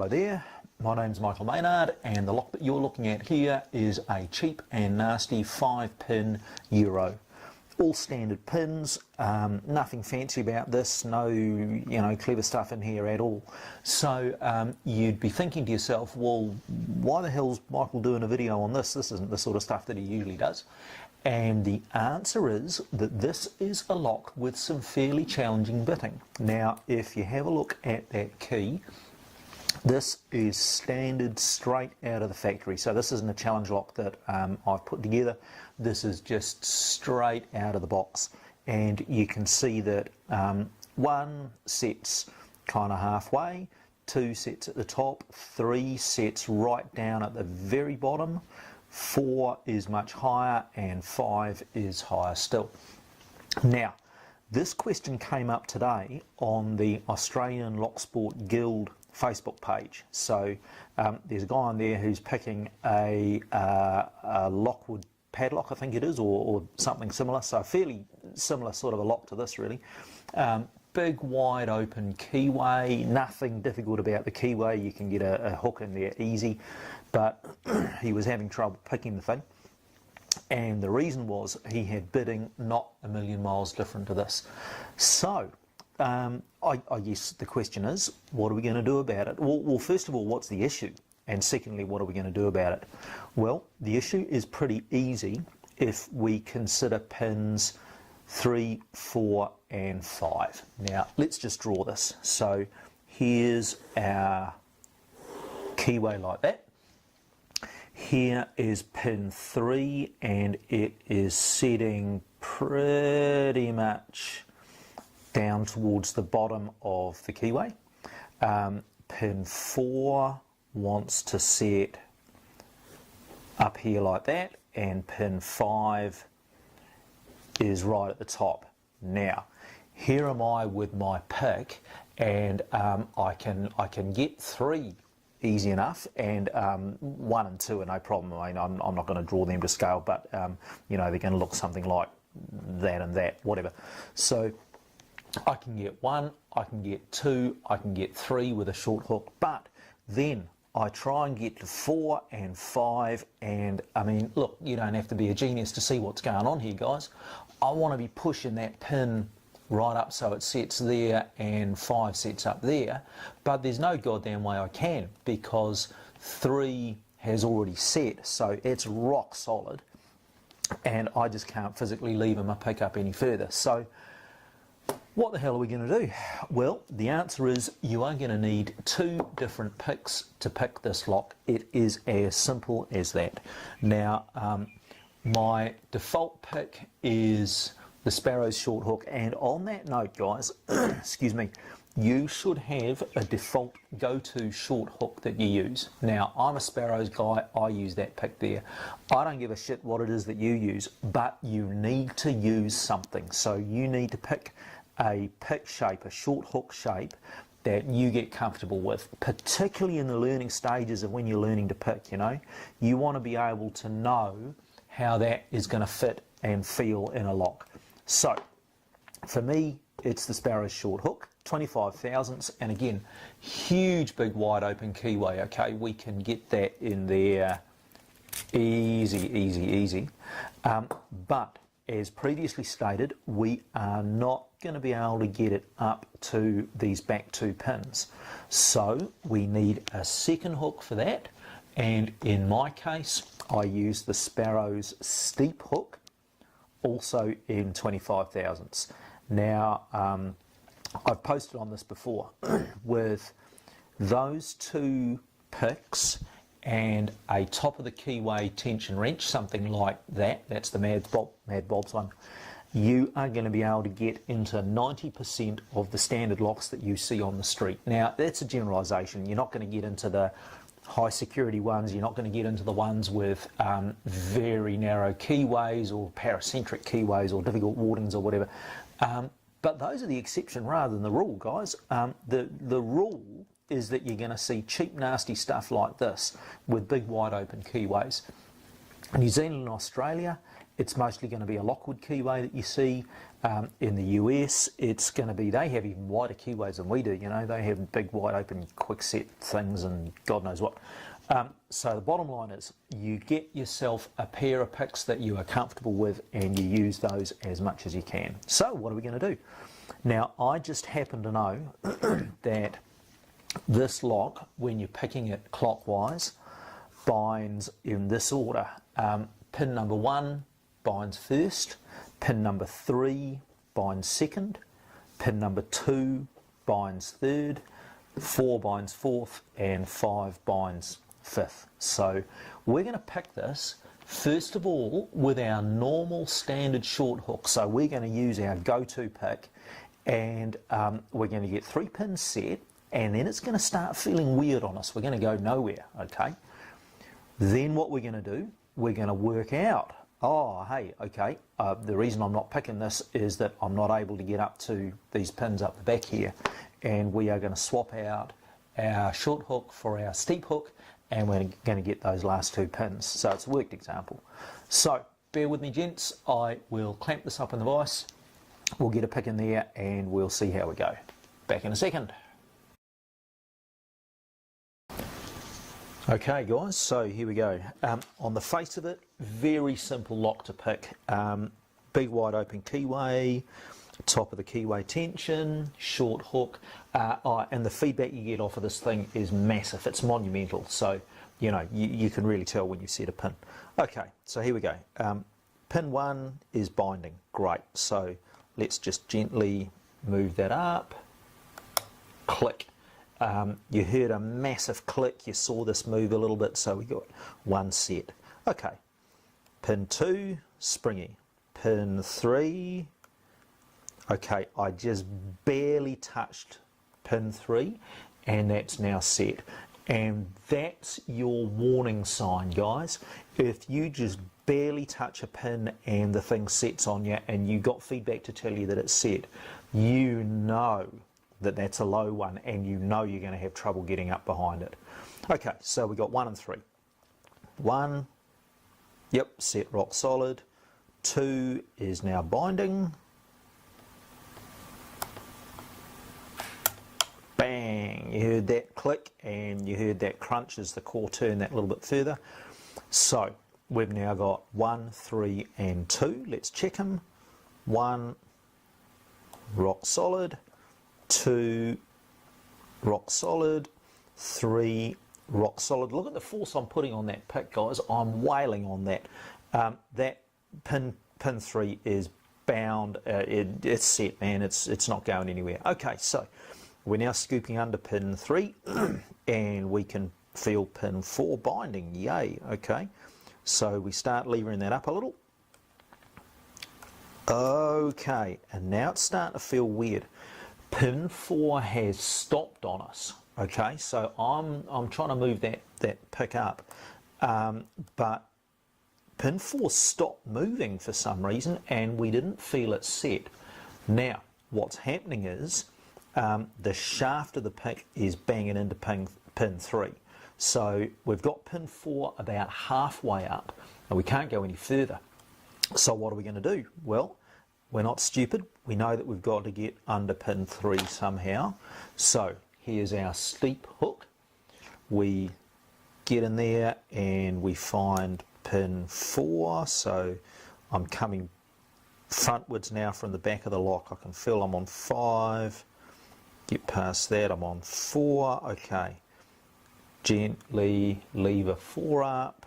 Hello there, my name's Michael Maynard, and the lock that you're looking at here is a cheap and nasty 5-pin Euro. All standard pins, nothing fancy about this, no clever stuff in here at all. So you'd be thinking to yourself, well, why the hell's Michael doing a video on this? This isn't the sort of stuff that he usually does. And the answer is that this is a lock with some fairly challenging bitting. Now, if you have a look at that key, this is standard straight out of the factory. So this isn't a challenge lock that I've put together. This is just straight out of the box. And you can see that one sets kind of halfway, 2 sets at the top, 3 sets right down at the very bottom, 4 is much higher, and 5 is higher still. Now, this question came up today on the Australian Locksport Guild Facebook page. So there's a guy on there who's picking a Lockwood padlock, I think it is, or something similar. So a fairly similar sort of a lock to this, really. Big, wide open keyway, nothing difficult about the keyway. You can get a hook in there easy, but he was having trouble picking the thing. And the reason was he had bidding not a million miles different to this. So I guess the question is, what are we going to do about it? Well, first of all, what's the issue? And secondly, what are we going to do about it? Well, the issue is pretty easy if we consider pins 3, 4 and 5. Now, let's just draw this. So here's our keyway like that. Here is pin 3, and it is setting pretty much down towards the bottom of the keyway. Pin 4 wants to set up here like that, and pin 5 is right at the top. Now, here am I with my pick, and I can get 3 easy enough, and 1 and 2 are no problem. I mean, I'm not going to draw them to scale, but they're going to look something like that and that, whatever. So I can get 1, I can get 2, I can get 3 with a short hook, but then I try and get to 4 and 5, and I mean, look, you don't have to be a genius to see what's going on here, guys. I want to be pushing that pin right up so it sets there and 5 sets up there, but there's no goddamn way I can, because 3 has already set, so it's rock solid, and I just can't physically leave my pick up any further. So what the hell are we going to do? Well, the answer is you are going to need 2 different picks to pick this lock. It is as simple as that. Now, my default pick is the Sparrow's short hook, and on that note, guys, excuse me, you should have a default go-to short hook that you use. Now, I'm a Sparrow's guy, I use that pick there. I don't give a shit what it is that you use, but you need to use something. So you need to pick a pick shape, a short hook shape that you get comfortable with, particularly in the learning stages of when you're learning to pick, You want to be able to know how that is going to fit and feel in a lock. So, for me, it's the Sparrow's short hook, 25 thousandths, and again, huge, big, wide open keyway, okay? We can get that in there easy, easy, easy. But, as previously stated, we are not going to be able to get it up to these back 2 pins. So, we need a second hook for that, and in my case, I use the Sparrow's steep hook, also in 25 thousandths. Now, I've posted on this before with those 2 picks and a top of the keyway tension wrench, something like that. That's the Mad Bob's one. You are going to be able to get into 90% of the standard locks that you see on the street. Now, that's a generalisation. You're not going to get into the high security ones, you're not going to get into the ones with very narrow keyways or paracentric keyways or difficult wardings or whatever. But those are the exception rather than the rule, guys. The rule is that you're going to see cheap, nasty stuff like this with big, wide open keyways. New Zealand and Australia, It's mostly going to be a Lockwood keyway that you see. In the US, it's going to be, they have even wider keyways than we do, you know, they have big wide open quick set things and God knows what. So the bottom line is you get yourself a pair of picks that you are comfortable with and you use those as much as you can. So what are we going to do? Now I just happen to know that this lock, when you're picking it clockwise, binds in this order. Pin number 1 binds first, pin number 3 binds second, pin number 2 binds third, 4 binds fourth, and 5 binds fifth. So we're going to pick this first of all with our normal standard short hook. So we're going to use our go-to pick, and we're going to get 3 pins set, and then it's going to start feeling weird on us. We're going to go nowhere, okay? Then what we're going to do, we're going to work out, oh, hey, okay, the reason I'm not picking this is that I'm not able to get up to these pins up the back here, and we are going to swap out our short hook for our steep hook, and we're going to get those last 2 pins. So it's a worked example. So bear with me, gents. I will clamp this up in the vise, we'll get a pick in there, and we'll see how we go. Back in a second. Okay guys, so here we go. On the face of it, very simple lock to pick. Big wide open keyway, top of the keyway tension, short hook, and the feedback you get off of this thing is massive. It's monumental, so you know you can really tell when you set a pin. Okay, so here we go. Pin 1 is binding, great. So let's just gently move that up, click. You heard a massive click, you saw this move a little bit, so we got 1 set. Okay, pin 2, springy. Pin 3, okay, I just barely touched pin 3, and that's now set. And that's your warning sign, guys. If you just barely touch a pin and the thing sets on you, and you got feedback to tell you that it's set, you know that that's a low one, and you know you're going to have trouble getting up behind it. Okay, so we got 1 and 3. 1, yep, set rock solid. 2 is now binding. Bang, you heard that click, and you heard that crunch as the core turned that little bit further. So we've now got 1, 3 and 2. Let's check them. 1, rock solid. 2, rock solid. 3, rock solid. Look at the force I'm putting on that pick, guys. I'm wailing on that. That pin 3 is bound. It's set, man. It's not going anywhere. Okay, so we're now scooping under pin 3, and we can feel pin 4 binding. Yay. Okay, so we start levering that up a little. Okay, and now it's starting to feel weird. Pin 4 has stopped on us. Okay, so I'm trying to move that pick up, but pin 4 stopped moving for some reason, and we didn't feel it set. Now what's happening is the shaft of the pick is banging into pin 3. So we've got pin 4 about halfway up, and we can't go any further. So what are we going to do? Well, we're not stupid. We know that we've got to get under pin 3 somehow. So here's our steep hook. We get in there and we find pin 4. So I'm coming frontwards now from the back of the lock. I can feel I'm on 5. Get past that, I'm on 4. Okay. Gently lever 4 up.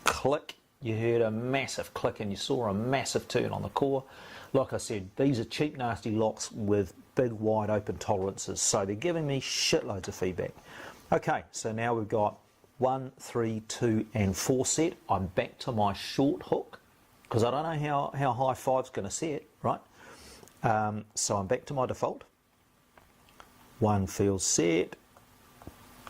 Click. You heard a massive click and you saw a massive turn on the core. Like I said, these are cheap, nasty locks with big, wide open tolerances, so they're giving me shitloads of feedback. Okay, so now we've got 1, 3, 2 and 4 set. I'm back to my short hook, because I don't know how high 5's going to set, right? So I'm back to my default. 1 feels set,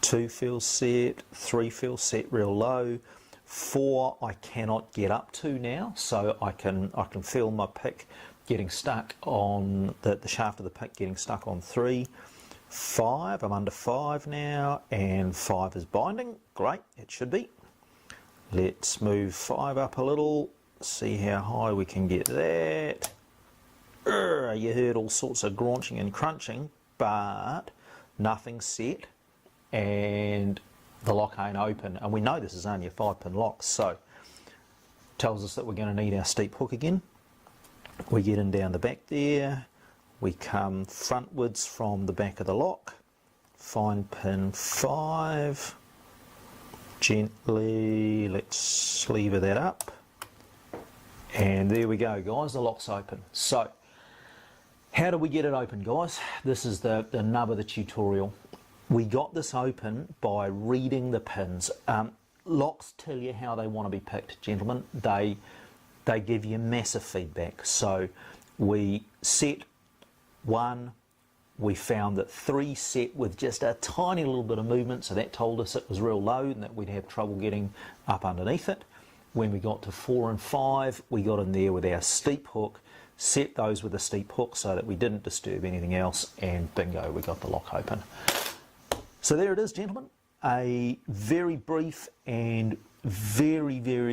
2 feels set, 3 feels set real low. 4 I cannot get up to now, so I can feel my pick getting stuck on the shaft of the pick getting stuck on 3. 5, I'm under 5 now, and 5 is binding. Great, it should be. Let's move 5 up a little, see how high we can get that. You heard all sorts of graunching and crunching, but nothing's set and the lock ain't open. And we know this is only a 5-pin lock, so tells us that we're going to need our steep hook again. We get in down the back there, we come frontwards from the back of the lock, find pin 5, gently, let's lever that up, and there we go guys, the lock's open. So how do we get it open, guys? This is the nub of the tutorial. We got this open by reading the pins. Locks tell you how they want to be picked, gentlemen. They give you massive feedback. So we set 1, we found that 3 set with just a tiny little bit of movement, so that told us it was real low and that we'd have trouble getting up underneath it. When we got to 4 and 5, we got in there with our steep hook, set those with a steep hook so that we didn't disturb anything else, and bingo, we got the lock open. So there it is, gentlemen. A very brief and very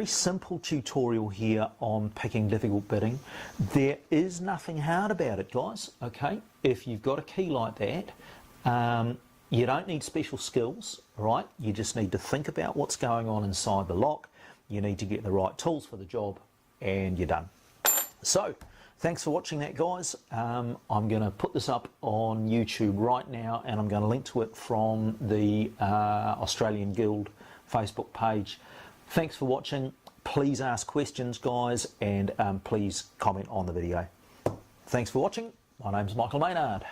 simple tutorial here on picking difficult bitting. There is nothing hard about it, guys, okay? If you've got a key like that, you don't need special skills, right? You just need to think about what's going on inside the lock. You need to get the right tools for the job, and you're done. So, thanks for watching that, guys. I'm going to put this up on YouTube right now, and I'm going to link to it from the Australian Guild Facebook page. Thanks for watching. Please ask questions, guys, and please comment on the video. Thanks for watching. My name's Michael Maynard.